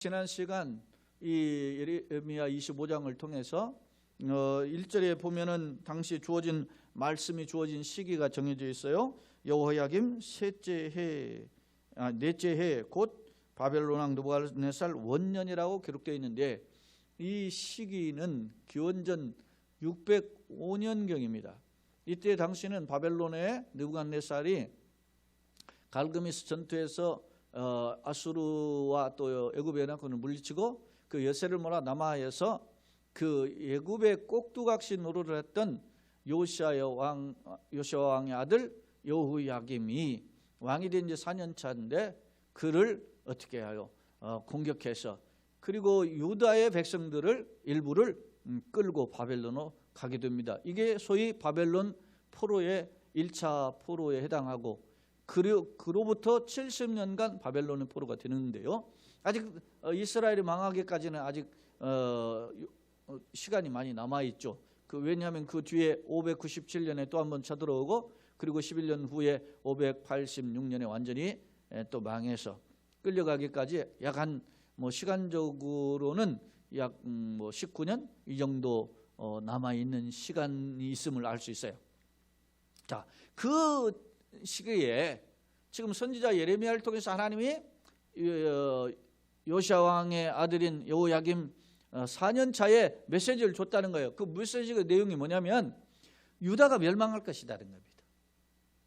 지난 시간 이 예레미야 25장을 통해서 1절에 보면은 당시 주어진 말씀이 주어진 시기가 정해져 있어요. 여호야김 넷째 해 곧 바벨론 왕 느부갓네살 원년이라고 기록되어 있는데, 이 시기는 기원전 605년경입니다. 이때 당시는 바벨론의 느부갓네살이 갈그미스 전투에서 아수르와 또 애굽의 연합군을 물리치고 그 여세를 몰아 남하에서 그 애굽의 꼭두각시 노릇을 했던 요시아 왕의 아들 여호야김이 왕이 된 지 4년 차인데 그를 어떻게 하여 공격해서, 그리고 유다의 백성들을 일부를 끌고 바벨론으로 가게 됩니다. 이게 소위 바벨론 포로의 1차 포로에 해당하고, 그로부터 70년간 바벨론의 포로가 되는데요. 아직 이스라엘이 망하기까지는 아직 시간이 많이 남아있죠. 왜냐하면 그 뒤에 597년에 또 한 번 쳐들어오고, 그리고 11년 후에 586년에 완전히 또 망해서 끌려가기까지 약 한 시간적으로는 약 19년 이 정도 남아있는 시간이 있음을 알 수 있어요. 자, 그 시기에 지금 선지자 예레미야를 통해서 하나님이 요시아 왕의 아들인 여호야김 4년 차에 메시지를 줬다는 거예요. 그 메시지의 내용이 뭐냐면 유다가 멸망할 것이라는 겁니다.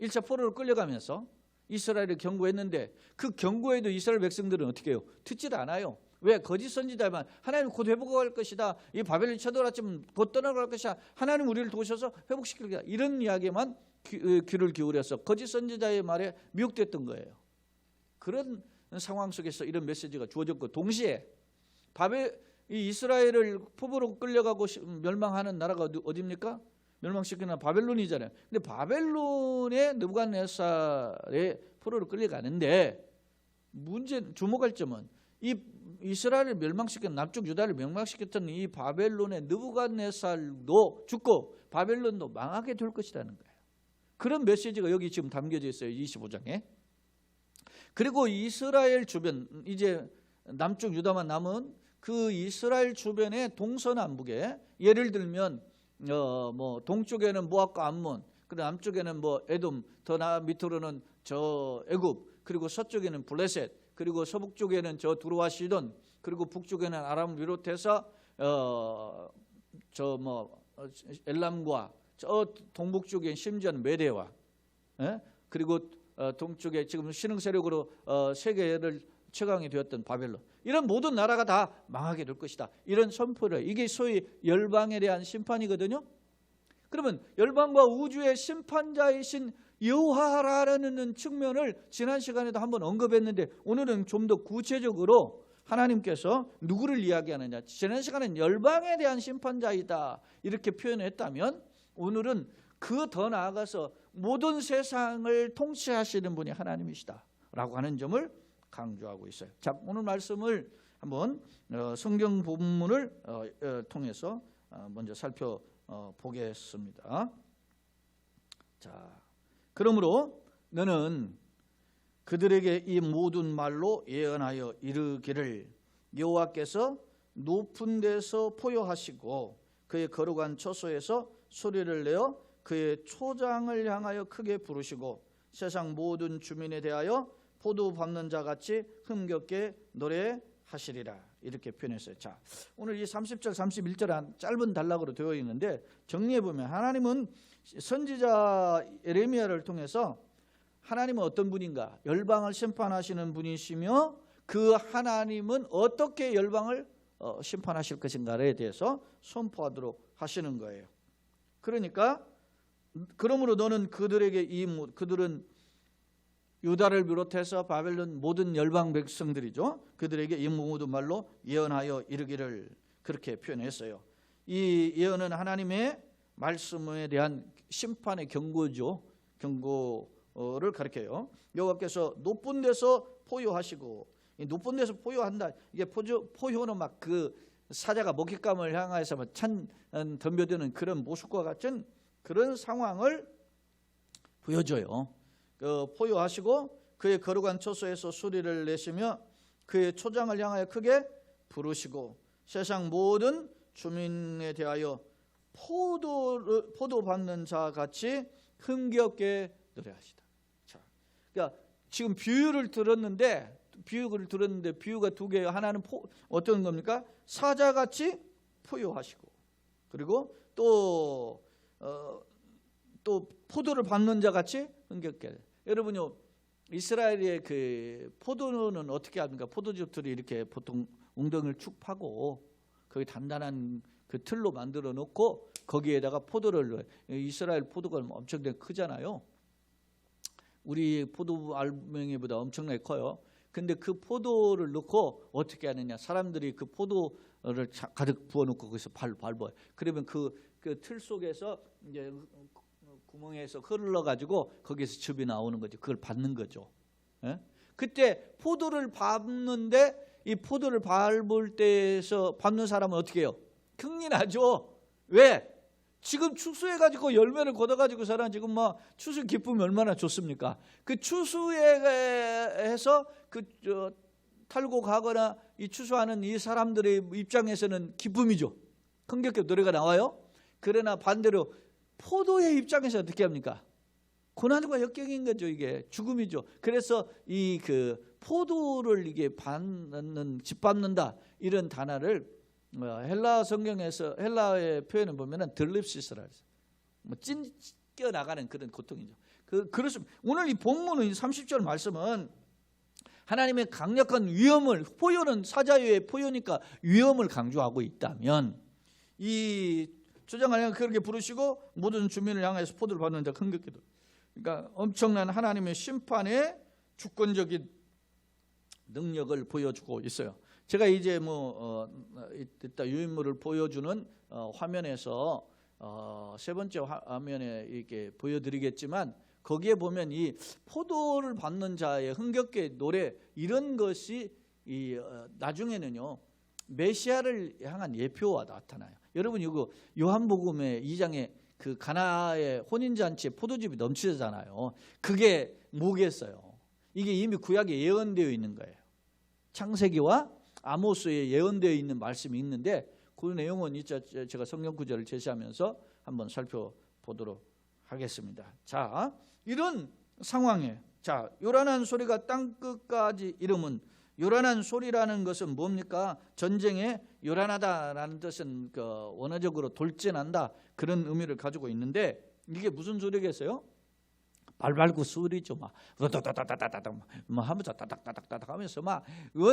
1차 포로를 끌려가면서 이스라엘을 경고했는데 그 경고에도 이스라엘 백성들은 어떻게 해요? 듣질 않아요. 왜? 거짓 선지자만 하나님 곧 회복할 것이다. 이 바벨론이 쳐들어왔지만 곧 떠나갈 것이다. 하나님 우리를 도우셔서 회복시킬 것이다. 이런 이야기에만 귀를 기울여서 거짓 선지자의 말에 미혹됐던 거예요. 그런 상황 속에서 이런 메시지가 주어졌고, 동시에 이 이스라엘을 포로로 끌려가고 멸망하는 나라가 어디입니까? 멸망시키는 바벨론이잖아요. 근데 바벨론의 느부갓네살의 포로로 끌려가는데 주목할 점은 이 이스라엘을 멸망시켰던, 남쪽 유다를 멸망시켰던 이 바벨론의 느부갓네살도 죽고 바벨론도 망하게 될 것이라는 거예요. 그런 메시지가 여기 지금 담겨져 있어요. 25장에. 그리고 이스라엘 주변, 이제 남쪽 유다만 남은 그 이스라엘 주변의 동서남북에, 예를 들면 동쪽에는 모압과 암몬, 그리고 남쪽에는 에돔, 더 밑으로는 저 애굽, 그리고 서쪽에는 블레셋, 그리고 서북쪽에는 저 두로와 시돈, 그리고 북쪽에는 아람을 비롯해서 엘람과 저 동북쪽에 심지어는 메대와, 그리고 동쪽에 지금 신흥 세력으로 세계를 최강이 되었던 바벨론, 이런 모든 나라가 다 망하게 될 것이다. 이런 선포를, 이게 소위 열방에 대한 심판이거든요. 그러면 열방과 우주의 심판자이신 여호와라는 측면을 지난 시간에도 한번 언급했는데, 오늘은 좀 더 구체적으로 하나님께서 누구를 이야기하느냐, 지난 시간에는 열방에 대한 심판자이다 이렇게 표현했다면, 오늘은 그 더 나아가서 모든 세상을 통치하시는 분이 하나님이시다 라고 하는 점을 강조하고 있어요. 자, 오늘 말씀을 한번 성경 본문을 통해서 먼저 살펴보겠습니다. 자, 그러므로 너는 그들에게 이 모든 말로 예언하여 이르기를, 여호와께서 높은 데서 포효하시고 그의 거룩한 처소에서 소리를 내어 그의 초장을 향하여 크게 부르시고 세상 모든 주민에 대하여 포도 밟는 자 같이 흥겹게 노래하시리라, 이렇게 표현했어요. 자, 오늘 이 30절 31절 짧은 단락으로 되어 있는데, 정리해보면 하나님은 선지자 예레미야를 통해서 하나님은 어떤 분인가, 열방을 심판하시는 분이시며 그 하나님은 어떻게 열방을 심판하실 것인가에 대해서 선포하도록 하시는 거예요. 그러니까 그러므로 너는 그들은 유다를 비롯해서 바벨론 모든 열방 백성들이죠. 그들에게 이 모든 말로 예언하여 이르기를, 그렇게 표현했어요. 이 예언은 하나님의 말씀에 대한 심판의 경고죠. 경고를 가리켜요. 여호와께서 높은 데서 포효하시고, 이 높은 데서 포효한다, 이게 포효는 막 그 사자가 먹잇감을 향해서 덤벼드는 그런 모습과 같은 그런 상황을 보여줘요. 포효하시고 그의 거룩한 처소에서 소리를 내시며 그의 초장을 향하여 크게 부르시고 세상 모든 주민에 대하여 포도 받는 자 같이 흥겹게 노래하시다. 자, 그러니까 지금 비유를 들었는데 비유가 두 개예요. 하나는 어떤 겁니까? 사자같이 포효하시고, 그리고 또 포도를 받는 자 같이 흥겹게. 여러분요, 이스라엘의 그 포도는 어떻게 합니까? 포도즙들이 이렇게 보통 웅덩이를 축 파고 거기 단단한 그 틀로 만들어 놓고 거기에다가 포도를 넣어요. 이스라엘 포도가 엄청나게 크잖아요. 우리 포도 알맹이보다 엄청나게 커요. 근데 그 포도를 넣고 어떻게 하느냐? 사람들이 그 포도를 가득 부어놓고 거기서 밟아요. 그러면 그 틀 속에서 이제 구멍에서 흘러가지고 거기서 즙이 나오는 거죠. 그걸 받는 거죠. 예? 그때 포도를 밟는데 이 포도를 밟을 때에서 밟는 사람은 어떻게 해요? 흥이 나죠. 왜? 지금 추수해가지고 열매를 걷어가지고 사람 지금 막 추수 기쁨이 얼마나 좋습니까? 그 추수해서 탈고 가거나 이 추수하는 이 사람들의 입장에서는 기쁨이죠. 흥겹게 노래가 나와요. 그러나 반대로 포도의 입장에서 어떻게 합니까? 고난과 역경인 거죠. 이게 죽음이죠. 그래서 이 그 포도를 이게 짓밟는다 이런 단어를 헬라 성경에서 헬라의 표현을 보면은 들립시스라 해서 찢겨 나가는 그런 고통이죠. 그렇습니다. 오늘 이 본문의 30절 말씀은 하나님의 강력한 위험을, 포효는 사자유의 포효니까 위험을 강조하고 있다면, 이 조장을 향해 그렇게 부르시고 모든 주민을 향해서 포도를 받는 자 흥겹게도, 그러니까 엄청난 하나님의 심판의 주권적인 능력을 보여주고 있어요. 제가 이제 이따 유인물을 보여주는 화면에서 세 번째 화면에 이렇게 보여드리겠지만, 거기에 보면 이 포도를 받는 자의 흥겹게 노래, 이런 것이 나중에는요 메시아를 향한 예표와 나타나요. 여러분 이거 요한복음의 2장에 그 가나의 혼인잔치에 포도즙이 넘치잖아요. 그게 뭐겠어요? 이게 이미 구약에 예언되어 있는 거예요. 창세기와 아모스에 예언되어 있는 말씀이 있는데, 그 내용은 제가 성경 구절을 제시하면서 한번 살펴보도록 하겠습니다. 자, 이런 상황에, 자, 요란한 소리가 땅 끝까지 이르면, 요란한 소리라는 것은 뭡니까? 전쟁에 요란하다라는 뜻은 원어적으로 돌진한다, 그런 의미를 가지고 있는데, 이게 무슨 소리겠어요? 발발구 소리죠. 막 다다다다다다 하면서 다닥다닥다닥 하면서 막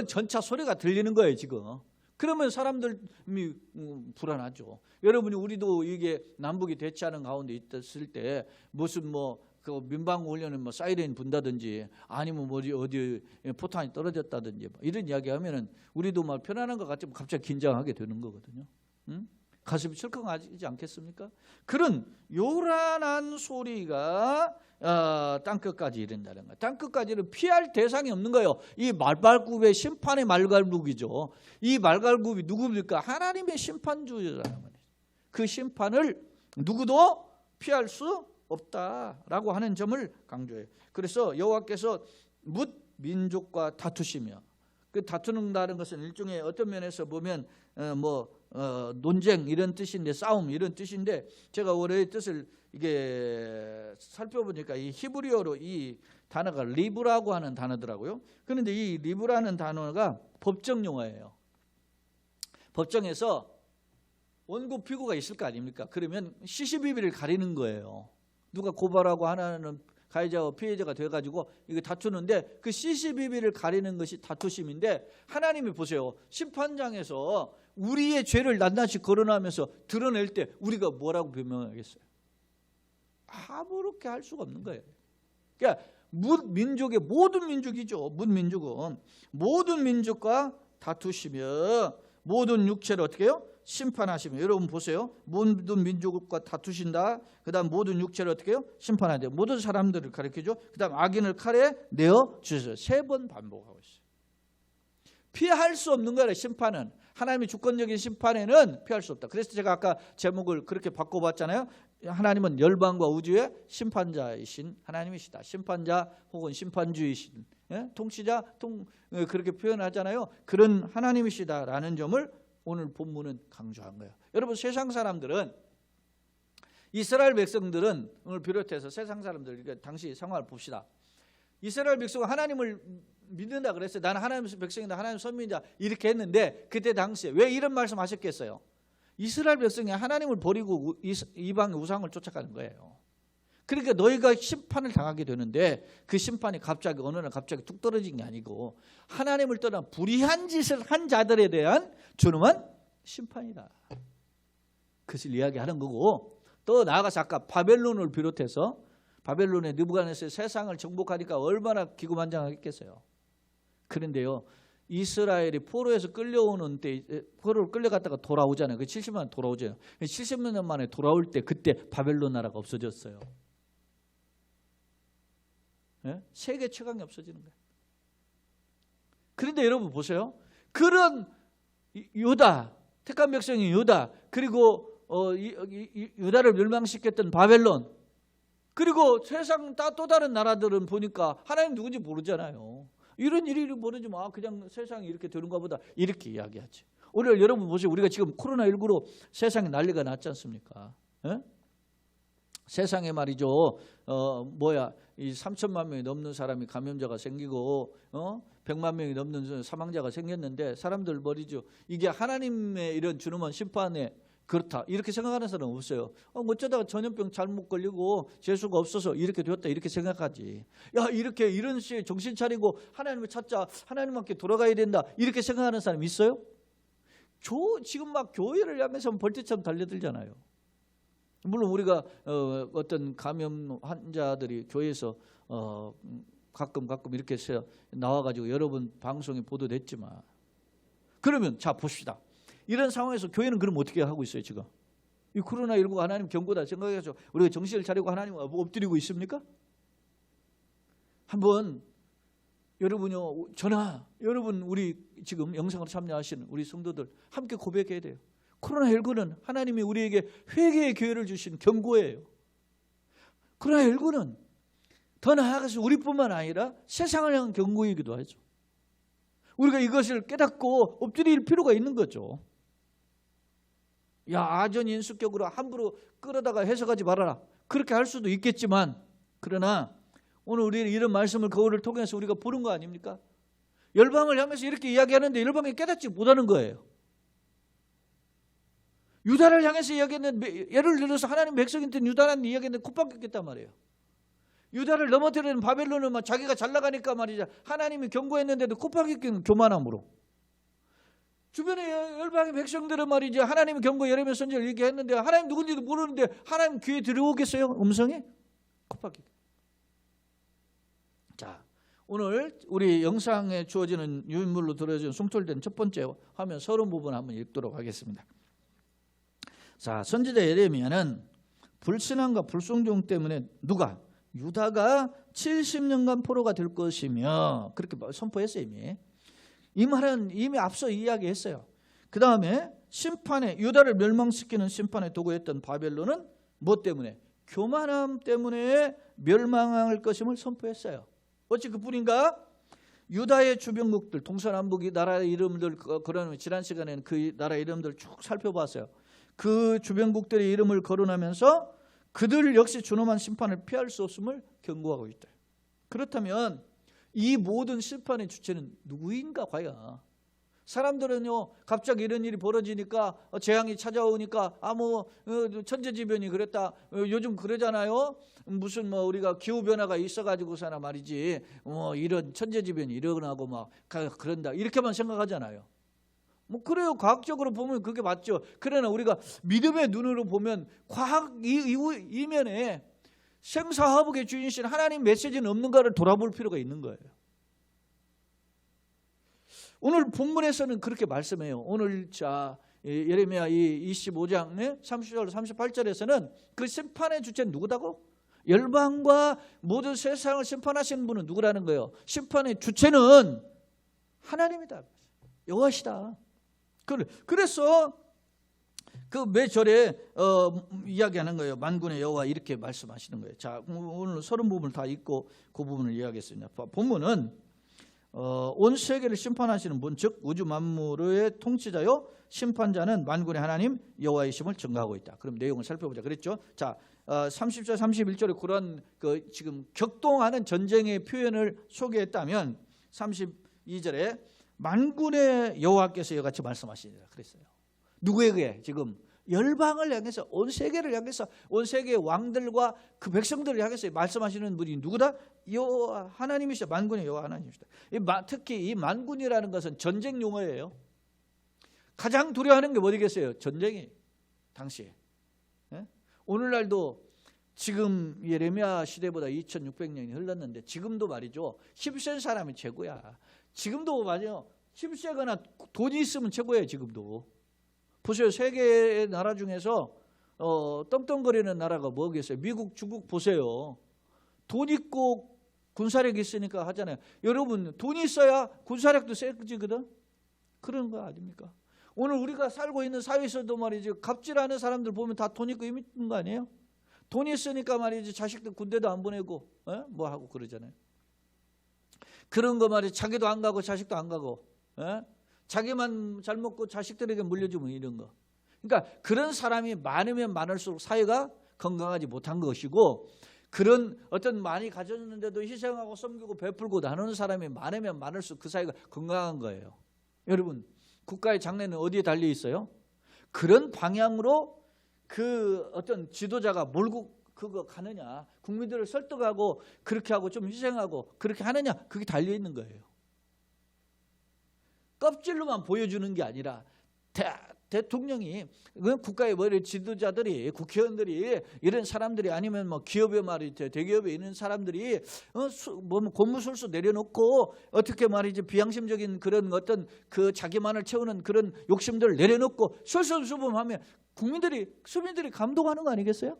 전차 소리가 들리는 거예요 지금. 그러면 사람들이 불안하죠. 여러분이 우리도 이게 남북이 대치하는 가운데 있었을 때 무슨 그 민방위 훈련은 사이렌 분다든지 아니면 어디 포탄이 떨어졌다든지 이런 이야기하면은 우리도 막 편안한 것 같지만 갑자기 긴장하게 되는 거거든요. 응? 가슴이 철컹하지 않겠습니까? 그런 요란한 소리가 땅끝까지 이른다는 거예요. 땅끝까지는 피할 대상이 없는 거예요. 이 말갈굽의 심판의 말갈굽이죠. 이 말갈굽이 누굽니까? 하나님의 심판주라는 거예요. 그 심판을 누구도 피할 수 없다라고 하는 점을 강조해요. 그래서 여호와께서 뭇 민족과 다투시며, 그 다투는다는 것은 일종의 어떤 면에서 보면 논쟁 이런 뜻인데, 싸움 이런 뜻인데, 제가 원래의 뜻을 이게 살펴보니까 이 히브리어로 이 단어가 리브라고 하는 단어더라고요. 그런데 이 리브라는 단어가 법정 용어예요. 법정에서 원고 피고가 있을 거 아닙니까? 그러면 시시비비를 가리는 거예요. 누가 고발하고 하나는 가해자와 피해자가 돼가지고 이거 다투는데, 그 시시비비를 가리는 것이 다투심인데, 하나님이 보세요. 심판장에서 우리의 죄를 낱낱이 거론하면서 드러낼 때 우리가 뭐라고 변명하겠어요? 아무렇게 할 수가 없는 거예요. 그러니까 뭇민족의 모든 민족이죠. 뭇민족은 모든 민족과 다투시며 모든 육체를 어떻게 해요? 심판하시며. 여러분 보세요. 모든 민족과 다투신다. 그 다음 모든 육체를 어떻게 해요? 심판하되. 모든 사람들을 가리키죠. 그 다음 악인을 칼에 내어 주셔서 3번 반복하고 있어요. 피할 수 없는 거예요. 심판은. 하나님의 주권적인 심판에는 피할 수 없다. 그래서 제가 아까 제목을 그렇게 바꿔봤잖아요. 하나님은 열방과 우주의 심판자이신 하나님이시다. 심판자 혹은 심판주이신 통치자, 그렇게 표현하잖아요. 그런 하나님이시다라는 점을 오늘 본문은 강조한 거예요. 여러분, 세상 사람들은, 이스라엘 백성들은, 오늘 비롯해서 세상 사람들, 당시 상황을 봅시다. 이스라엘 백성은 하나님을 믿는다 그랬어요. 나는 하나님의 백성이다, 하나님의 선민이다, 이렇게 했는데, 그때 당시에 왜 이런 말씀 하셨겠어요? 이스라엘 백성이 하나님을 버리고 이방의 우상을 쫓아가는 거예요. 그러니까 너희가 심판을 당하게 되는데, 그 심판이 갑자기 어느 날 갑자기 뚝 떨어진 게 아니고 하나님을 떠나 불의한 짓을 한 자들에 대한 준엄한 심판이다. 그것을 이야기하는 거고, 또 나아가서 아까 바벨론을 비롯해서 바벨론의 느부갓네살 세상을 정복하니까 얼마나 기구만장하겠어요. 그런데요, 이스라엘이 포로에서 끌려오는 때, 포로를 끌려갔다가 돌아오잖아요. 그 70년 만에 돌아오잖아요. 70년 만에 돌아올 때 그때 바벨론 나라가 없어졌어요. 세계 최강이 없어지는 거예요. 그런데 여러분 보세요. 그런 유다, 택한 백성이 유다, 그리고 유다를 멸망시켰던 바벨론, 그리고 세상 또 다른 나라들은 보니까 하나님 누군지 모르잖아요. 이런 일이 모르지만 그냥 세상이 이렇게 되는가 보다, 이렇게 이야기하지. 오늘 여러분 보세요. 우리가 지금 코로나19로 세상에 난리가 났지 않습니까? 세상에 말이죠. 이 3천만 명이 넘는 사람이 감염자가 생기고 100만 명이 넘는 사망자가 생겼는데, 사람들 말이죠. 이게 하나님의 이런 준엄한 심판에 그렇다 이렇게 생각하는 사람은 없어요. 어쩌다가 전염병 잘못 걸리고 재수가 없어서 이렇게 되었다 이렇게 생각하지. 야, 이렇게 이런 식의 정신 차리고 하나님을 찾자, 하나님께 돌아가야 된다 이렇게 생각하는 사람 있어요? 지금 막 교회를 향해서 벌떼처럼 달려들잖아요. 물론 우리가 어떤 감염 환자들이 교회에서 가끔 이렇게 해서 나와가지고 여러분 방송에 보도됐지만, 그러면 자 봅시다. 이런 상황에서 교회는 그럼 어떻게 하고 있어요? 지금 이 코로나19가 하나님 경고다 생각해서 우리가 정신을 차리고 하나님 엎드리고 있습니까? 한번 여러분요, 여러분 우리 지금 영상으로 참여하시는 우리 성도들 함께 고백해야 돼요. 코로나19는 하나님이 우리에게 회개의 기회를 주신 경고예요. 코로나19는 더 나아가서 우리뿐만 아니라 세상을 향한 경고이기도 하죠. 우리가 이것을 깨닫고 엎드릴 필요가 있는 거죠. 야, 아전인수격으로 함부로 끌어다가 해석하지 말아라, 그렇게 할 수도 있겠지만, 그러나 오늘 우리는 이런 말씀을 거울을 통해서 우리가 보는 거 아닙니까? 열방을 향해서 이렇게 이야기하는데 열방이 깨닫지 못하는 거예요. 유다를 향해서 이야기했는데, 예를 들어서 하나님 백성인데 유다라는 이야기했는데 콧방귀 꼈단 말이에요. 유다를 넘어뜨리는 바벨론은 자기가 잘 나가니까 말이죠, 하나님이 경고했는데도 콧방귀 낀 교만함으로. 주변의 열방의 백성들은 말이죠, 하나님의 경고 예레미야 선지자를 얘기했는데 하나님 누군지도 모르는데 하나님 귀에 들어오겠어요? 음성이? 콧방귀. 자, 오늘 우리 영상에 주어지는 유인물로 들어진 송출된 첫 번째 화면 서론 부분 한번 읽도록 하겠습니다. 자, 선지자 예레미야는 불신앙과 불순종 때문에 유다가 70년간 포로가 될 것이며 그렇게 선포했어요. 이 말은 이미 앞서 이야기했어요. 그 다음에 심판에, 유다를 멸망시키는 심판의 도구였던 바벨론은 뭐 때문에? 교만함 때문에 멸망할 것임을 선포했어요. 어찌 그뿐인가? 유다의 주변국들, 동서남북이 나라의 이름들, 그런 지난 시간에는 그 나라 이름들 쭉 살펴봤어요. 그 주변국들의 이름을 거론하면서 그들 역시 준엄한 심판을 피할 수 없음을 경고하고 있다. 그렇다면 이 모든 심판의 주체는 누구인가 과연? 사람들은요, 갑자기 이런 일이 벌어지니까, 재앙이 찾아오니까 천재지변이 그랬다, 요즘 그러잖아요. 무슨 우리가 기후변화가 있어가지고서나 말이지, 이런 천재지변이 일어나고 막 그런다 이렇게만 생각하잖아요. 그래요. 과학적으로 보면 그게 맞죠. 그러나 우리가 믿음의 눈으로 보면 과학 이면에 생사화복의 주인이신 하나님 메시지는 없는가를 돌아볼 필요가 있는 거예요. 오늘 본문에서는 그렇게 말씀해요. 오늘 예레미야 25장 30절 38절에서는 그 심판의 주체는 누구다고? 열방과 모든 세상을 심판하시는 분은 누구라는 거예요? 심판의 주체는 하나님이다, 여호와시다. 그래서 그 몇 절에 이야기하는 거예요. 만군의 여호와 이렇게 말씀하시는 거예요. 자, 오늘 서론 부분을 다 읽고 그 부분을 이야기했습니다. 본문은 온 세계를 심판하시는 분, 즉 우주 만물의 통치자요 심판자는 만군의 하나님 여호와이심을 증거하고 있다. 그럼 내용을 살펴보자. 그랬죠? 자, 30절 31절에 그런 지금 격동하는 전쟁의 표현을 소개했다면 32절에 만군의 여호와께서 이와 같이 말씀하시니라 그랬어요. 누구에게? 지금 열방을 향해서, 온 세계를 향해서, 온 세계의 왕들과 그 백성들을 향해서 말씀하시는 분이 누구다? 여호와 하나님이시다. 만군의 여호와 하나님이시다. 특히 이 만군이라는 것은 전쟁 용어예요. 가장 두려워하는 게 뭐겠어요? 전쟁이 당시에. 오늘날도 지금 예레미야 시대보다 2600년이 흘렀는데 지금도 말이죠. 힘센 사람이 최고야. 지금도 말이요. 힘세거나 돈이 있으면 최고예요. 지금도. 보세요. 세계의 나라 중에서 떵떵거리는 나라가 뭐겠어요? 미국, 중국 보세요. 돈 있고 군사력이 있으니까 하잖아요. 여러분 돈이 있어야 군사력도 세지거든. 그런 거 아닙니까? 오늘 우리가 살고 있는 사회에서도 말이죠. 갑질하는 사람들 보면 다 돈 있고 힘 있는 거 아니에요? 돈이 있으니까 말이지 자식들 군대도 안 보내고 뭐 하고 그러잖아요. 그런 거 말이지. 자기도 안 가고 자식도 안 가고 자기만 잘 먹고 자식들에게 물려주면 이런 거. 그러니까 그런 사람이 많으면 많을수록 사회가 건강하지 못한 것이고, 그런 어떤 많이 가졌는데도 희생하고 섬기고 베풀고 나누는 사람이 많으면 많을수록 그 사회가 건강한 거예요. 여러분 국가의 장래는 어디에 달려 있어요? 그런 방향으로 그 어떤 지도자가 몰고 그거 가느냐, 국민들을 설득하고 그렇게 하고 좀 희생하고 그렇게 하느냐, 그게 달려 있는 거예요. 껍질로만 보여주는 게 아니라 대통령이, 국가의 지도자들이, 국회의원들이, 이런 사람들이, 아니면 뭐 기업에 말이죠, 대기업에 있는 사람들이 고무술수 내려놓고 어떻게 말이지 비양심적인 그런 어떤 그 자기만을 채우는 그런 욕심들을 내려놓고 솔선수범하면 시민들이 감동하는 거 아니겠어요?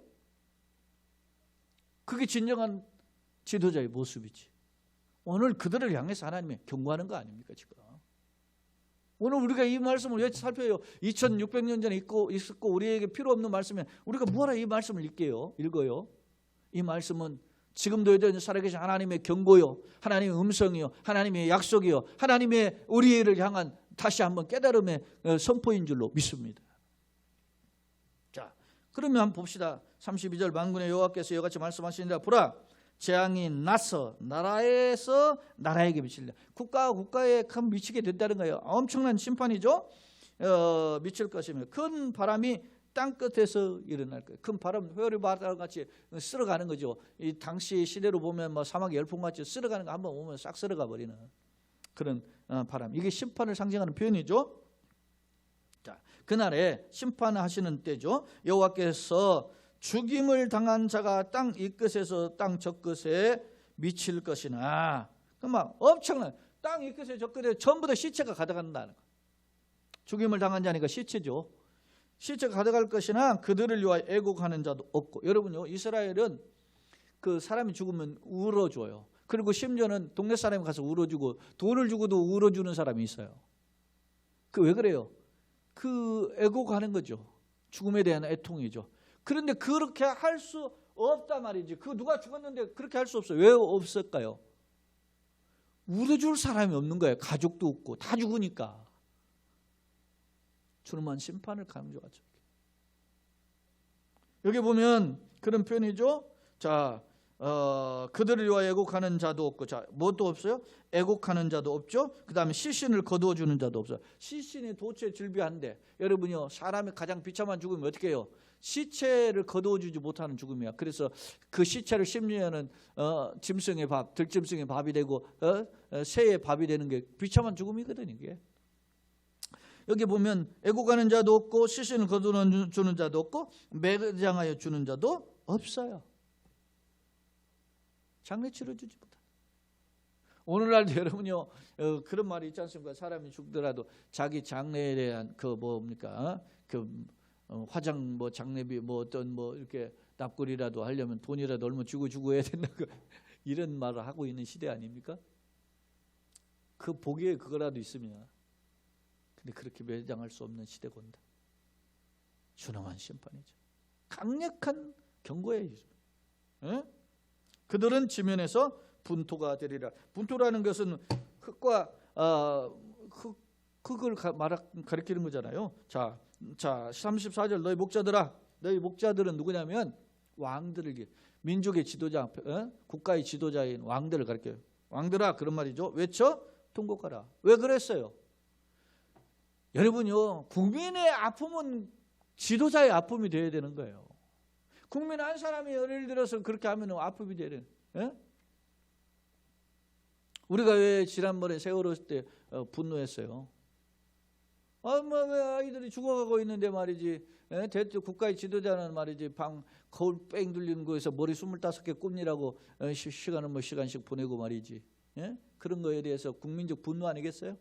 그게 진정한 지도자의 모습이지. 오늘 그들을 향해서 하나님이 경고하는 거 아닙니까 지금? 오늘 우리가 이 말씀을 왜 살펴요? 2600년 전에 있었고 우리에게 필요 없는 말씀이면 우리가 뭐하러 이 말씀을 읽어요? 이 말씀은 지금도 여전히 살아계신 하나님의 경고요, 하나님의 음성이요, 하나님의 약속이요, 하나님의 우리를 향한 다시 한번 깨달음의 선포인 줄로 믿습니다. 자, 그러면 한번 봅시다. 32절 만군의 여호와께서 이같이 말씀하시니라. 보라, 재앙이 나서 나라에서 나라에게 미칠다. 국가와 국가에 큰 미치게 된다는 거예요. 엄청난 심판이죠. 미칠 것이며 큰 바람이 땅 끝에서 일어날 거예요. 큰 바람, 회오리 바람 같이 쓸어가는 거죠. 이 당시 시대로 보면 뭐 사막 열풍 같이 쓸어가는 거 한번 오면 싹 쓸어가 버리는 그런 바람. 이게 심판을 상징하는 표현이죠. 자, 그날에 심판하시는 때죠. 여호와께서 죽임을 당한 자가 땅 이 끝에서 땅 저 끝에 미칠 것이나, 그러면 엄청난 땅 이 끝에 저 끝에 전부 다 시체가 가져간다는 거. 죽임을 당한 자니까 시체죠. 시체가 가져갈 것이나 그들을 위하여 애곡하는 자도 없고. 여러분요, 이스라엘은 그 사람이 죽으면 울어줘요. 그리고 심지어는 동네 사람이 가서 울어주고 돈을 주고도 울어주는 사람이 있어요. 그 왜 그래요? 그 애곡하는 거죠. 죽음에 대한 애통이죠. 그런데 그렇게 할 수 없단 말이지. 그 누가 죽었는데 그렇게 할 수 없어요. 왜 없을까요? 울어줄 사람이 없는 거예요. 가족도 없고 다 죽으니까. 주님은 심판을 강조하죠. 여기 보면 그런 표현이죠. 자, 그들을 위하여 애곡하는 자도 없고, 자, 뭣도 없어요? 애곡하는 자도 없죠. 그 다음에 시신을 거두어 주는 자도 없어요. 시신이 도처에 질비한데, 여러분요, 사람이 가장 비참한 죽으면 어떻게 해요? 시체를 거두어 주지 못하는 죽음이야. 그래서 그 시체를 심리하는 짐승의 밥, 들짐승의 밥이 되고 새의 밥이 되는 게 비참한 죽음이거든요. 이게. 여기 보면 애곡하는 자도 없고 시신을 거두어 주는 자도 없고 매장하여 주는 자도 없어요. 장례 치러주지 못한다. 오늘날도 여러분요, 그런 말이 있지 않습니까? 사람이 죽더라도 자기 장례에 대한 그 뭡니까? 화장 뭐 장례비 뭐 어떤 뭐 이렇게 납골이라도 하려면 돈이라도 얼마 주고 해야 된다고 이런 말을 하고 있는 시대 아닙니까? 그 보기에 그거라도 있으면, 근데 그렇게 매장할 수 없는 시대가 온다. 준엄한 심판이죠. 강력한 경고예요. 에? 그들은 지면에서 분토가 되리라. 분토라는 것은 흙과 흙을 가리키는 거잖아요. 자 34절 너희 목자들아, 너희 목자들은 누구냐면 왕들을, 민족의 지도자, 국가의 지도자인 왕들을 가리켜요. 왕들아, 그런 말이죠. 외쳐 통곡하라. 왜 그랬어요? 여러분요, 국민의 아픔은 지도자의 아픔이 되어야 되는 거예요. 국민 한 사람이 예를 들어서 그렇게 하면 아픔이 되는. 우리가 왜 지난번에 세월호 때 분노했어요? 왜 아이들이 죽어가고 있는데 말이지, 국가의 지도자는 말이지, 거울 뺑 돌리는 거에서 머리 25개 굽니라고 시간을 뭐 시간씩 보내고 말이지, 그런 거에 대해서 국민적 분노 아니겠어요?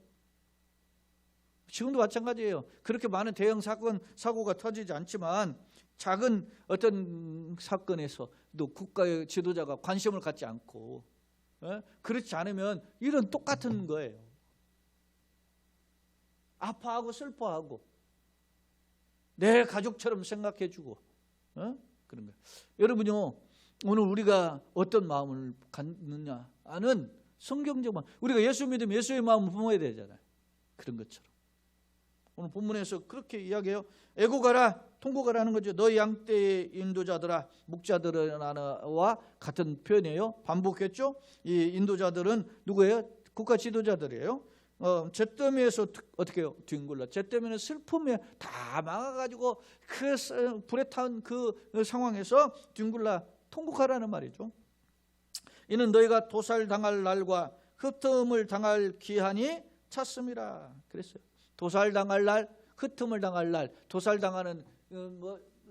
지금도 마찬가지예요. 그렇게 많은 대형 사고가 터지지 않지만 작은 어떤 사건에서 또 국가의 지도자가 관심을 갖지 않고, 그렇지 않으면 이런 똑같은 거예요. 아파하고 슬퍼하고 내 가족처럼 생각해주고, 그런 거예요. 여러분요, 오늘 우리가 어떤 마음을 갖느냐는 성경적 마음. 우리가 예수 믿으면 예수의 마음을 품어야 되잖아요. 그런 것처럼 오늘 본문에서 그렇게 이야기해요. 애고가라, 통곡하라는 거죠. 너희 양떼의 인도자들아, 목자들과 같은 표현이에요. 반복했죠. 이 인도자들은 누구예요? 국가 지도자들이에요. 잿더미에서 어떻게 해요? 뒹굴라. 잿더미는 슬픔에 다 망해가지고 그 불에 탄 그 상황에서 뒹굴라 통곡하라는 말이죠. 이는 너희가 도살당할 날과 흩음을 당할 기한이 찼음이라 그랬어요. 도살당할 날, 흩음을 당할 날. 도살당하는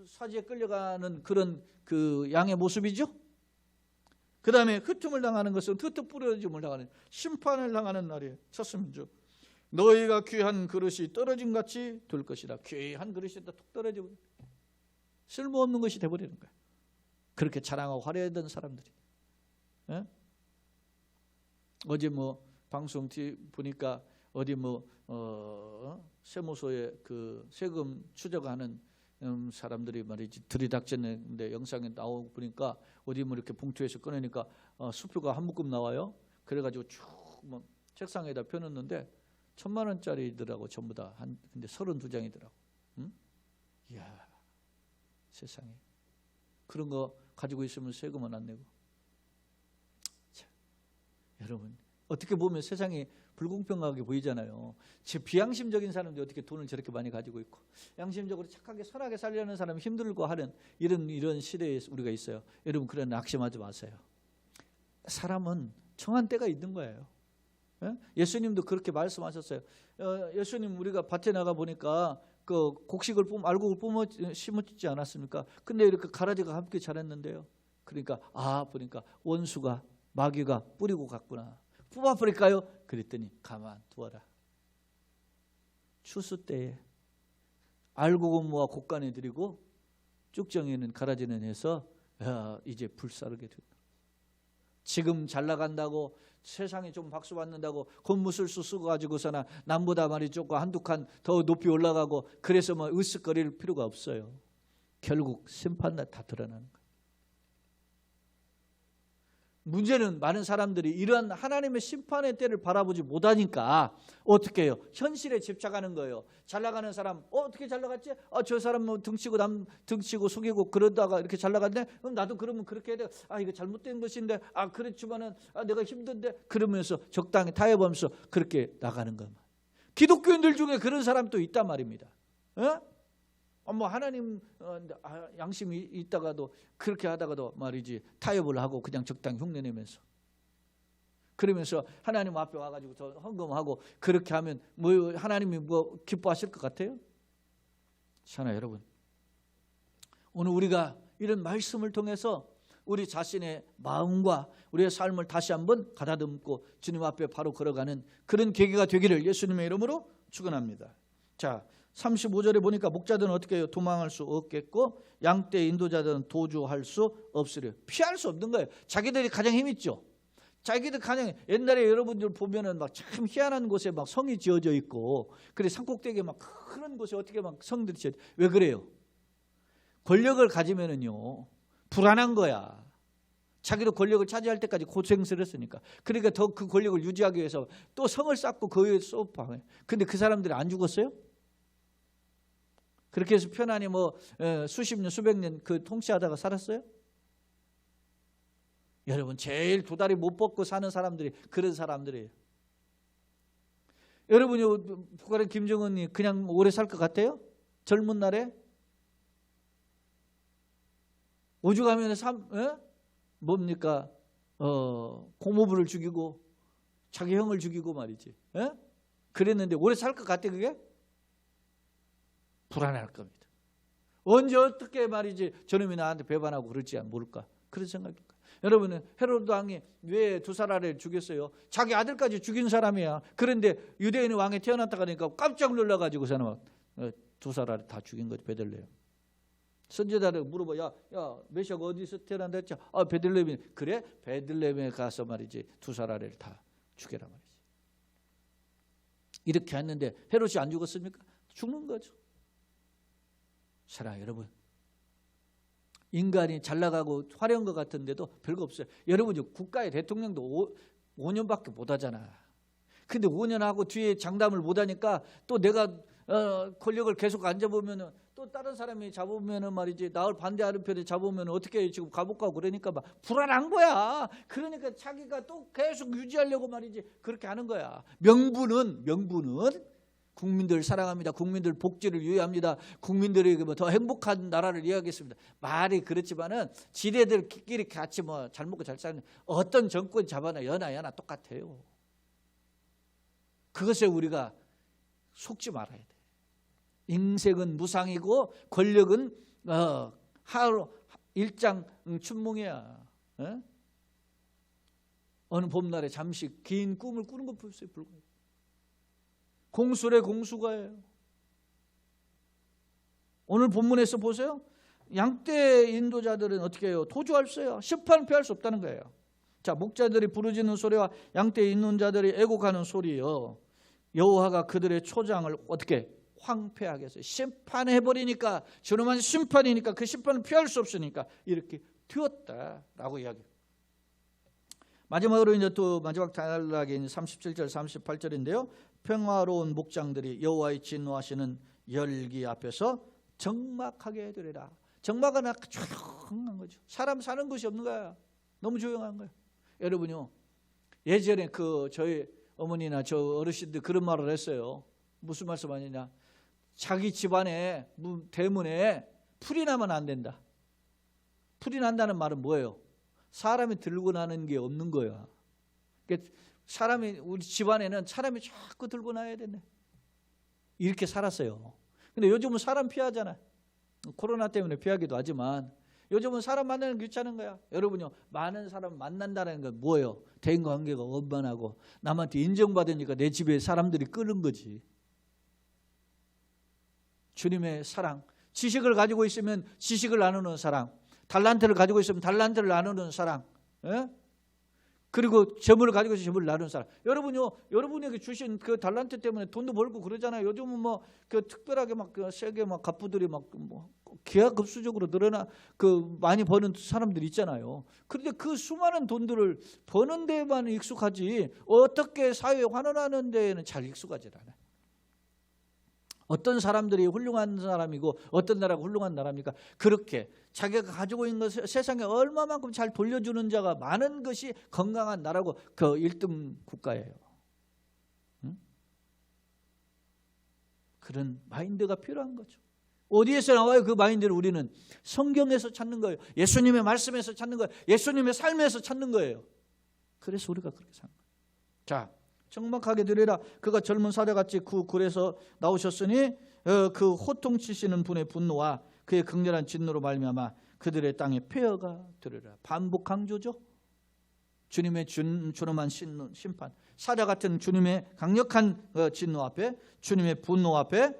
사지에 끌려가는 그런 그 양의 모습이죠. 그 다음에 흩음을 당하는 것은 흩어 뿌려짐을 당하는, 심판을 당하는 날이에요. 찼음이죠. 너희가 귀한 그릇이 떨어진 같이 될 것이라. 귀한 그릇이 툭 떨어지고 쓸모없는 것이 돼버리는 거예요. 그렇게 자랑하고 화려했던 사람들이. 어제 방송 보니까 어디 세무서에 그 세금 추적하는 사람들이 말이지 들이닥쳤는데 영상에 나오고 보니까 어디 이렇게 봉투에서 꺼내니까 수표가 한 묶음 나와요. 그래가지고 쭉 책상에다 펴놓는데 1,000만 원짜리더라고 전부 다. 근데 32장이더라고. 이야, 세상에 그런 거 가지고 있으면 세금은 안 내고. 참, 여러분 어떻게 보면 세상이 불공평하게 보이잖아요. 비양심적인 사람들이 어떻게 돈을 저렇게 많이 가지고 있고, 양심적으로 착하게 선하게 살려는 사람이 힘들고 하는 이런 시대에 우리가 있어요. 여러분 그런 낙심하지 마세요. 사람은 정한 때가 있는 거예요. 예수님도 그렇게 말씀하셨어요. 예수님 우리가 밭에 나가 보니까 그 곡식을 알곡을 심었지 않았습니까? 근데 이렇게 가라지가 함께 자랐는데요. 그러니까 보니까 원수가 마귀가 뿌리고 갔구나. 뽑아버릴까요? 그랬더니 가만 두어라. 추수 때에 알곡은 모아 곡간에 들이고 쭉정이는 가라지는 해서 이제 불사르게 된다. 지금 잘 나간다고 세상에 좀 박수 받는다고 겉무술수 쓰고 가지고서나 남보다 말이 조금 한두 칸 더 높이 올라가고 그래서 으쓱거릴 필요가 없어요. 결국 심판날 다 드러나는 거예요. 문제는 많은 사람들이 이런 하나님의 심판의 때를 바라보지 못하니까 어떻게 해요? 현실에 집착하는 거예요. 잘 나가는 사람 어떻게 잘 나갔지? 저 사람 등치고 남 등치고 속이고 그러다가 이렇게 잘 나갔네? 그럼 나도 그러면 그렇게 해야 돼. 이거 잘못된 것인데 그렇지만은 내가 힘든데 그러면서 적당히 타협하면서 그렇게 나가는 겁니다. 기독교인들 중에 그런 사람도 있단 말입니다. 하나님 양심이 있다가도 그렇게 하다가도 말이지 타협을 하고 그냥 적당히 흉내내면서 그러면서 하나님 앞에 와가지고 더 헌금하고 그렇게 하면 하나님이 기뻐하실 것 같아요? 자, 여러분 오늘 우리가 이런 말씀을 통해서 우리 자신의 마음과 우리의 삶을 다시 한번 가다듬고 주님 앞에 바로 걸어가는 그런 계기가 되기를 예수님의 이름으로 축원합니다. 자, 35절에 보니까 목자들은 어떻게 해요? 도망할 수 없겠고 양떼 인도자들은 도주할 수 없으려. 피할 수 없는 거예요. 자기들이 가장 힘있죠. 자기들 가장 옛날에 여러분들 보면은 참 희한한 곳에 성이 지어져 있고 그래 산꼭대기에 그런 곳에 어떻게 성들이 지어져. 왜 그래요? 권력을 가지면은요 불안한 거야. 자기도 권력을 차지할 때까지 고생스럽으니까. 그러니까 더 그 권력을 유지하기 위해서 또 성을 쌓고 그 위에 쏘파. 근데 그 사람들이 안 죽었어요? 그렇게 해서 편안히 뭐 수십 년 수백 년 그 통치하다가 살았어요? 여러분, 제일 두 다리 못 뻗고 사는 사람들이 그런 사람들이에요. 여러분이 북한의 김정은이 그냥 오래 살 것 같아요? 젊은 날에? 오죽하면 뭡니까? 고모부를 죽이고 자기 형을 죽이고 말이지. 그랬는데 오래 살 것 같아 그게? 불안할 겁니다. 언제 어떻게 말이지 저놈이 나한테 배반하고 그럴지 모를까? 그런 생각일까? 여러분은 헤로드 왕이 왜 두 사라를 죽였어요? 자기 아들까지 죽인 사람이야. 그런데 유대인의 왕이 태어났다가 하니까 깜짝 놀라가지고서는 두 사라를 다 죽인 거지. 베들레헴. 선지자들 물어봐. 야 메시아가 어디서 태어난다 했지? 베들레헴이. 그래? 베들레헴에 가서 말이지 두 사라를 다 죽여라 말이지. 이렇게 했는데 헤롯이 안 죽었습니까? 죽는 거죠. 사랑하는 여러분, 인간이 잘 나가고 화려한 것 같은데도 별거 없어요. 여러분, 국가의 대통령도 5년밖에 못 하잖아. 근데 5년 하고 뒤에 장담을 못 하니까 또 내가 권력을 계속 안 잡으면 또 다른 사람이 잡으면 말이지, 나를 반대하는 편에 잡으면 어떻게 지금 가볼까 그러니까 막 불안한 거야. 그러니까 자기가 또 계속 유지하려고 말이지 그렇게 하는 거야. 명분은 국민들 사랑합니다. 국민들 복지를 위해합니다. 국민들에게 더 행복한 나라를 이야기했습니다. 말이 그렇지만은 지네들끼리 같이 뭐 잘 먹고 잘 사는 어떤 정권 잡아나 여나 똑같아요. 그것에 우리가 속지 말아야 돼. 인생은 무상이고 권력은 하루 일장 춘몽이야. 어느 봄날에 잠시 긴 꿈을 꾸는 것 불과해요. 공수래 공수가예요. 오늘 본문에서 보세요. 양떼 인도자들은 어떻게 해요? 도주할 수 없어요. 심판 피할 수 없다는 거예요. 자, 목자들이 부르짖는 소리와 양떼 인도자들이 애곡하는 소리요. 여호와가 그들의 초장을 어떻게 황폐하게 해서 심판해버리니까, 저놈한 심판이니까 그 심판을 피할 수 없으니까 이렇게 튀었다라고 이야기해요. 마지막으로 이제 또 마지막 단락이 37절 38절인데요. 평화로운 목장들이 여호와의 진노하시는 열기 앞에서 적막하게 되리라. 적막은 조용한 거죠. 사람 사는 곳이 없는 거야. 너무 조용한 거예요. 여러분요, 예전에 저희 어머니나 저 어르신들 그런 말을 했어요. 무슨 말씀 하느냐? 자기 집안에 대문에 풀이 나면 안 된다. 풀이 난다는 말은 뭐예요? 사람이 들고 나는 게 없는 거야. 그러니까 우리 집안에는 사람이 자꾸 들고 나야 되네. 이렇게 살았어요. 근데 요즘은 사람 피하잖아. 코로나 때문에 피하기도 하지만 요즘은 사람 만나는 게 귀찮은 거야. 여러분요, 많은 사람 만난다는 건 뭐예요? 대인관계가 원만하고 남한테 인정받으니까 내 집에 사람들이 끄는 거지. 주님의 사랑, 지식을 가지고 있으면 지식을 나누는 사랑, 달란트를 가지고 있으면 달란트를 나누는 사랑, 그리고 재물을 가지고 있으면 재물을 나누는 사람. 여러분요, 여러분에게 주신 그 달란트 때문에 돈도 벌고 그러잖아요. 요즘은 뭐 특별하게 막 세계 막 갑부들이 막 기하급수적으로 늘어나 많이 버는 사람들이 있잖아요. 그런데 그 수많은 돈들을 버는 데만 익숙하지 어떻게 사회에 환원하는 데에는 잘 익숙하지 않아요. 어떤 사람들이 훌륭한 사람이고 어떤 나라가 훌륭한 나라입니까? 그렇게 자기가 가지고 있는 것 세상에 얼마만큼 잘 돌려주는 자가 많은 것이 건강한 나라고 그 1등 국가예요. 그런 마인드가 필요한 거죠. 어디에서 나와요? 그 마인드를 우리는 성경에서 찾는 거예요. 예수님의 말씀에서 찾는 거예요. 예수님의 삶에서 찾는 거예요. 그래서 우리가 그렇게 사는 거예요. 자, 적막하게 되리라. 그가 젊은 사자같이 그 굴에서 나오셨으니 그 호통치시는 분의 분노와 그의 극렬한 진노로 말미암아 그들의 땅에 폐허가 되리라. 반복 강조죠. 주님의 준엄한 심판, 사자 같은 주님의 강력한 진노 앞에, 주님의 분노 앞에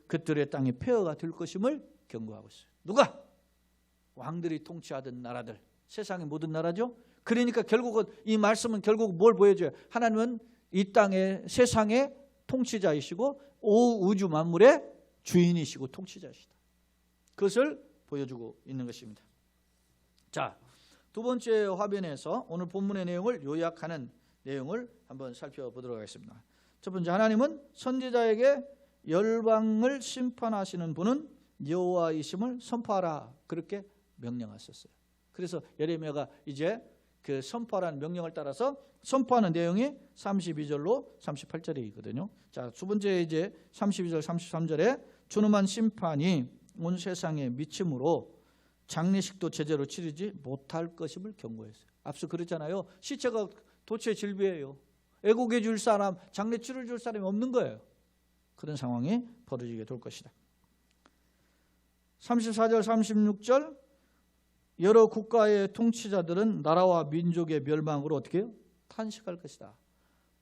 그들의 땅에 폐허가 될 것임을 경고하고 있어요. 누가? 왕들이 통치하던 나라들, 세상의 모든 나라죠. 그러니까 결국은 이 말씀은 결국 뭘 보여줘요? 하나님은 이 땅의 세상의 통치자이시고 우주 만물의 주인이시고 통치자이시다. 그것을 보여주고 있는 것입니다. 자, 두 번째 화면에서 오늘 본문의 내용을 요약하는 내용을 한번 살펴보도록 하겠습니다. 첫 번째, 하나님은 선지자에게 열방을 심판하시는 분은 여호와이심을 선포하라, 그렇게 명령하셨어요. 그래서 예레미야가 이제 그 선포하라는 명령을 따라서 선포하는 내용이 32절로 38절이거든요. 자, 두 번째 이제 32절 33절에 준엄한 심판이 온 세상에 미침으로 장례식도 제대로 치르지 못할 것임을 경고했어요. 앞서 그랬잖아요. 시체가 도처의 질비예요. 애국해 줄 사람, 장례 치러 줄 사람이 없는 거예요. 그런 상황이 벌어지게 될 것이다. 34절 36절, 여러 국가의 통치자들은 나라와 민족의 멸망으로 어떻게 해요? 탄식할 것이다.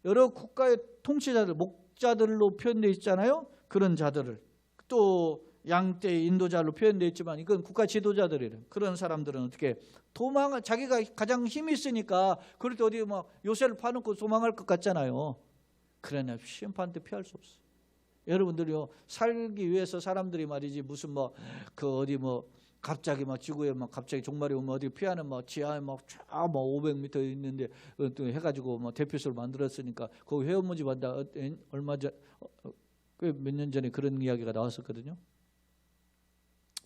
여러 국가의 통치자들, 목자들로 표현되어 있잖아요. 그런 자들을, 또 양떼의 인도자로 표현되어 있지만 이건 국가 지도자들이에요. 그런 사람들은 어떻게 도망을, 자기가 가장 힘이 있으니까 그럴 때 어디 막 요새를 파놓고 도망할 것 같잖아요. 그러나 심판도 피할 수 없어요. 여러분들이요, 살기 위해서 사람들이 말이지 무슨 뭐 그 어디 뭐 갑자기 막 지구에 막 갑자기 종말이 오면 어디 피하는 막 지하에 막 쫙 뭐 500m 있는데 또 해가지고 뭐 대피소를 만들었으니까 거기 회원문지 받다 얼마 전 꽤 몇 년 전에 그런 이야기가 나왔었거든요.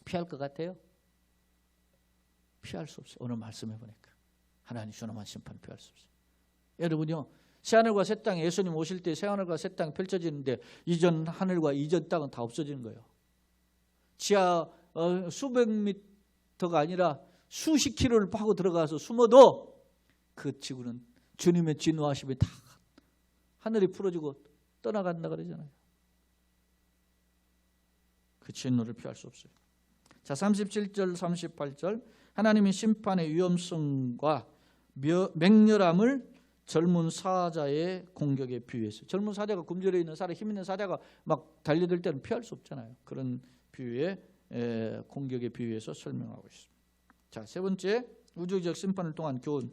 피할 것 같아요? 피할 수 없어요. 오늘 말씀해 보니까 하나님 준엄한 심판 피할 수 없어요. 여러분요, 새하늘과 새 땅, 예수님 오실 때 새하늘과 새 땅 펼쳐지는데 이전 하늘과 이전 땅은 다 없어지는 거예요. 지하 수백 미터가 아니라 수십 킬로를 파고 들어가서 숨어도 그 지구는 주님의 진노하심이 다 하늘이 풀어지고 떠나간다 그러잖아요. 그 진노를 피할 수 없어요. 자, 37절 38절, 하나님이 심판의 위험성과 맹렬함을 젊은 사자의 공격에 비유했어요. 젊은 사자가 굶주려 있는 사자, 힘 있는 사자가 막 달려들 때는 피할 수 없잖아요. 그런 비유의 공격에 비유해서 설명하고 있습니다. 자, 세 번째, 우주적 심판을 통한 교훈.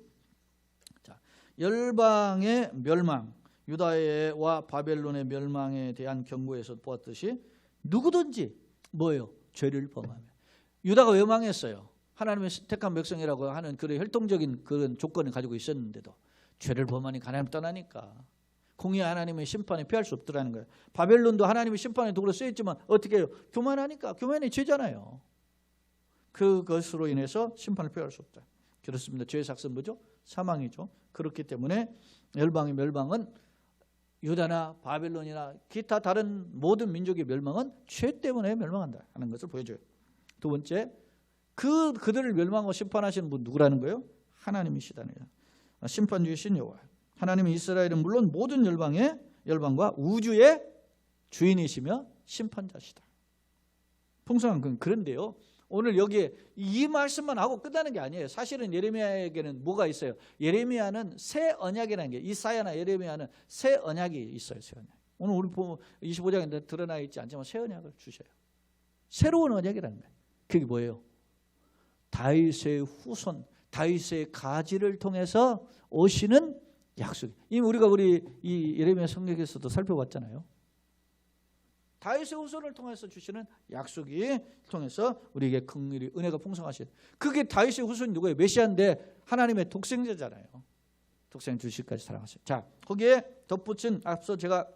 자, 열방의 멸망, 유다와 바벨론의 멸망에 대한 경고에서 보았듯이 누구든지 뭐예요? 죄를 범하면. 유다가 왜 망했어요? 하나님의 택한 백성이라고 하는 그런 혈통적인 그런 조건을 가지고 있었는데도 죄를 범하니 하나님 떠나니까 공의 하나님의 심판에 피할 수 없더라는 거예요. 바벨론도 하나님의 심판의 도구로 쓰였지만 어떻게 해요? 교만하니까. 교만이 죄잖아요. 그것으로 인해서 심판을 피할 수 없다. 그렇습니다. 죄의 삭은 뭐죠? 사망이죠. 그렇기 때문에 열방의 멸망은, 유다나 바벨론이나 기타 다른 모든 민족의 멸망은 죄 때문에 멸망한다 하는 것을 보여줘요. 두 번째, 그들을 멸망하고 심판하시는 분 누구라는 거예요? 하나님이시다는 거예요. 심판주이신 여호와. 하나님이 이스라엘은 물론 모든 열방과 우주의 주인이시며 심판자시다. 풍성한 그런데요, 오늘 여기에 이 말씀만 하고 끝나는 게 아니에요. 사실은 예레미야에게는 뭐가 있어요? 예레미야는 새 언약이라는 게, 이사야나 예레미야는 새 언약이 있어요. 새 언약. 오늘 우리 25장에 드러나 있지 않지만 새 언약을 주셔요. 새로운 언약이라는 거예요. 그게 뭐예요? 다윗의 후손, 다윗의 가지를 통해서 오시는 약속. 이미 우리가 이 예레미야 성경에서도 살펴봤잖아요. 다윗의 후손을 통해서 주시는 약속이 통해서 우리에게 긍휼이, 은혜가 풍성하시다. 그게 다윗의 후손이 누구예요? 메시아인데 하나님의 독생자잖아요. 독생 주시까지 사랑하세요. 자, 거기에 덧붙인, 앞서 제가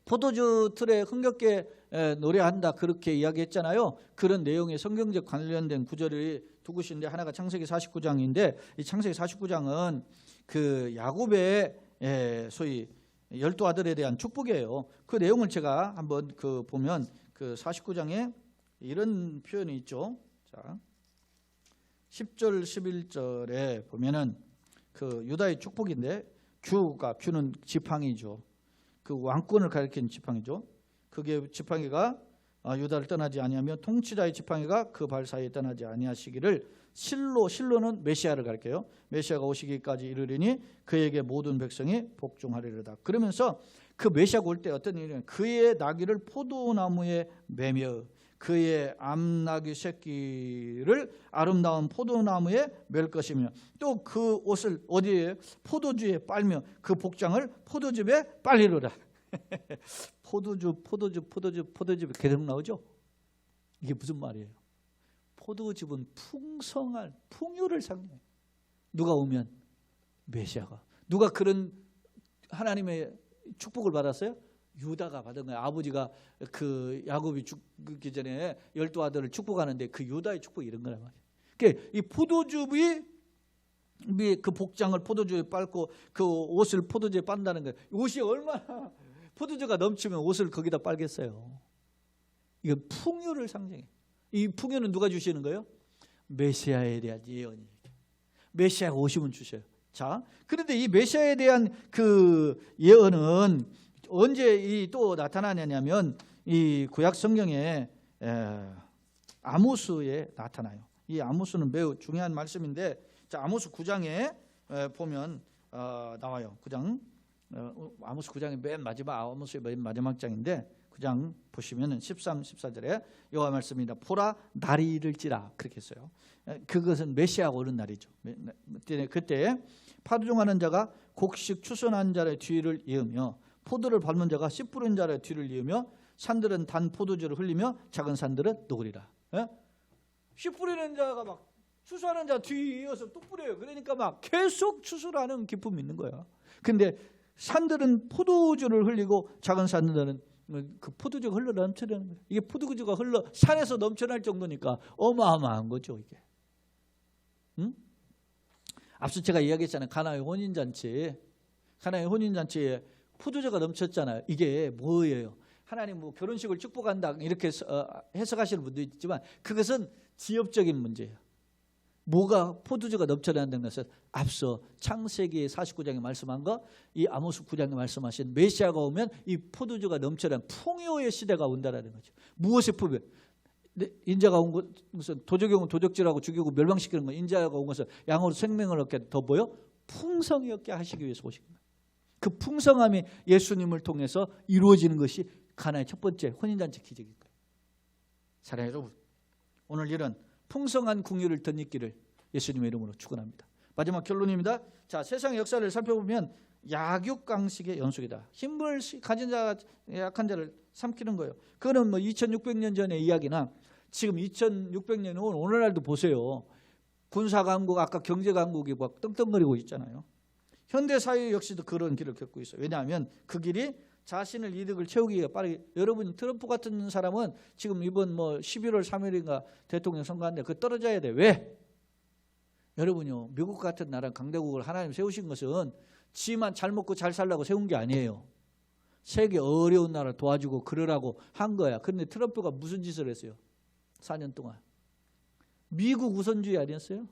포도주 틀에 흥겹게 노래한다 그렇게 이야기했잖아요. 그런 내용의 성경적 관련된 구절이 두 곳인데, 하나가 창세기 49장인데 이 창세기 49장은 그 야곱의 소위 12아들에 대한 축복이에요. 그 내용을 제가 한번 보면 그 49장에 이런 표현이 있죠. 자, 10절 11절에 보면은 그 유다의 축복인데, 규는 지팡이죠. 그 왕권을 가리키는 지팡이죠. 그게 지팡이가 유다를 떠나지 아니하며 통치자의 지팡이가 그 발 사이에 떠나지 아니하시기를, 실로는 메시아를 가리켜요. 메시아가 오시기까지 이르리니 그에게 모든 백성이 복종하리로다. 그러면서 그 메시아가 올 때 어떤 일이냐면, 그의 나귀를 포도나무에 매며 그의 암나귀 새끼를 아름다운 포도나무에 맬 것이며, 또 그 옷을 어디에? 포도주에 빨며 그 복장을 포도즙에 빨리로라. 포도즙 계속 나오죠. 이게 무슨 말이에요? 포도즙은 풍성한 풍요를 상징해요. 누가 오면? 메시아가. 누가 그런 하나님의 축복을 받았어요? 유다가 받은 거예요. 아버지가 그 야곱이 죽기 전에 12아들을 축복하는데 그 유다의 축복이 이런 거란 말이에요. 그러니까 이 포도즙이 그 복장을 포도주에 빨고 그 옷을 포도주에 빤다는 거예요. 옷이 얼마나 포도주가 넘치면 옷을 거기다 빨겠어요. 이건 풍요를 상징해요. 이 풍요는 누가 주시는 거예요? 메시아에 대한 예언이. 메시아가 오시면 주셔요. 자, 그런데 이 메시아에 대한 그 예언은 언제 또 나타나냐면 이 구약 성경에 아모스에 나타나요. 이 아모스는 매우 중요한 말씀인데, 자, 아모스 9장에 보면 나와요. 9장 아모스 9장의 맨 마지막, 아모스의 맨 마지막 장인데 9장 보시면은 13, 14절에 여호와 말씀입니다. 보라 날이 이를지라 그렇게 했어요. 그것은 메시아가 오는 날이죠. 그때 파종하는 자가 곡식 추수한 자의 뒤를 이으며 포도를 밟는 자가 씨 뿌린 자의 뒤를 이으며 산들은 단 포도주를 흘리며 작은 산들은 녹으리라. 씨 뿌리는 자가 막 추수하는 자 뒤 이어서 또 뿌려요. 그러니까 막 계속 추수를 하는 기쁨이 있는 거야. 근데 산들은 포도주를 흘리고 작은 산들은 그 포도주가 흘러 넘쳐나는 거예요. 이게 포도주가 흘러 산에서 넘쳐날 정도니까 어마어마한 거죠, 이게. 응? 앞서 제가 이야기했잖아요. 가나의 혼인잔치. 가나의 혼인잔치에 포도주가 넘쳤잖아요. 이게 뭐예요? 하나님 뭐 결혼식을 축복한다 이렇게 해석하시는 분도 있지만 그것은 지엽적인 문제예요. 뭐가 포도주가 넘쳐난다는 것은 앞서 창세기 49장에 말씀한 거, 이 아모스 9장에 말씀하신 메시아가 오면 이 포도주가 넘쳐난 풍요의 시대가 온다라는 거죠. 무엇의 풍요? 인자가 온 것은 도적이 오면 도적질하고 죽이고 멸망시키는 거, 인자가 온 것은 양으로 생명을 얻게 더 뭐요? 풍성히 얻게 하시기 위해서 오신 거예요. 그 풍성함이 예수님을 통해서 이루어지는 것이 가나의 첫 번째 혼인잔치 기적일 거예요. 사랑하는 여러분, 오늘 이런 풍성한 궁유를 덧입기를 예수님의 이름으로 축원합니다. 마지막 결론입니다. 자, 세상의 역사를 살펴보면 약육강식의 연속이다. 힘을 가진 자가 약한 자를 삼키는 거예요. 그거는 뭐 2600년 전의 이야기나 지금 2600년 후 오늘날도 보세요. 군사강국, 아까 경제강국이 막 떵떵거리고 있잖아요. 현대사회 역시도 그런 길을 겪고 있어요. 왜냐하면 그 길이 자신을 이득을 채우기가 빠르게. 여러분 트럼프 같은 사람은 지금 이번 뭐 11월 3일인가 대통령 선거하는데 그거 떨어져야 돼. 왜? 여러분요, 미국 같은 나라 강대국을 하나님 세우신 것은 지만 잘 먹고 잘 살라고 세운 게 아니에요. 세계 어려운 나라 도와주고 그러라고 한 거야. 그런데 트럼프가 무슨 짓을 했어요? 4년 동안. 미국 우선주의 아니었어요?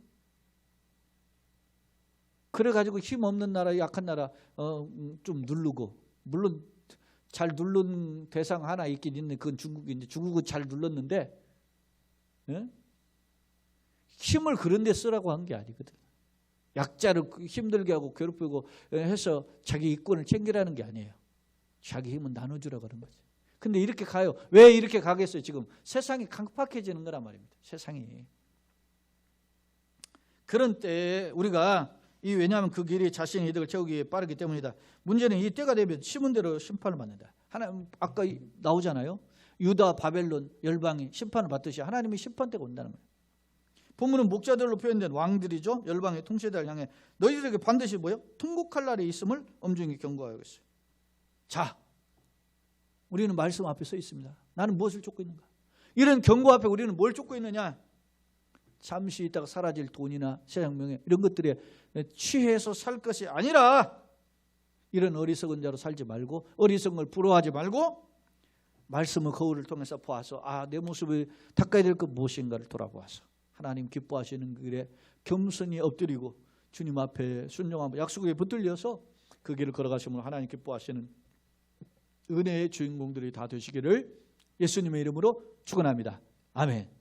그래가지고 힘없는 나라, 약한 나라 좀 누르고, 물론 잘 누른 대상 하나 있긴 있는데 그건 중국인데, 중국은 잘 눌렀는데 힘을 그런 데 쓰라고 한 게 아니거든. 약자를 힘들게 하고 괴롭히고 해서 자기 이권을 챙기라는 게 아니에요. 자기 힘은 나눠주라고 하는 거지. 근데 이렇게 가요. 왜 이렇게 가겠어요? 지금 세상이 강팍해지는 거란 말입니다. 세상이. 그런 때에 우리가 왜냐하면 그 길이 자신의 이득을 채우기에 빠르기 때문이다. 문제는 이 때가 되면 심은 대로 심판을 받는다. 하나님 아까 나오잖아요. 유다, 바벨론, 열방이 심판을 받듯이 하나님이 심판 때가 온다는 거예요. 본문은 목자들로 표현된 왕들이죠. 열방의 통치자를 향해 너희들에게 반드시 뭐요? 통곡할 날이 있음을 엄중히 경고하겠어요. 자, 우리는 말씀 앞에 서 있습니다. 나는 무엇을 쫓고 있는가? 이런 경고 앞에 우리는 뭘 쫓고 있느냐? 잠시 있다가 사라질 돈이나 세상 명예 이런 것들에 취해서 살 것이 아니라 이런 어리석은 자로 살지 말고, 어리석은 걸 부러워하지 말고 말씀의 거울을 통해서 보아서 내 모습이 닦아야 될 것 무엇인가를 돌아보아서 하나님 기뻐하시는 길에 겸손히 엎드리고 주님 앞에 순종하고 약속에 붙들려서 그 길을 걸어가시면 하나님 기뻐하시는 은혜의 주인공들이 다 되시기를 예수님의 이름으로 축원합니다. 아멘.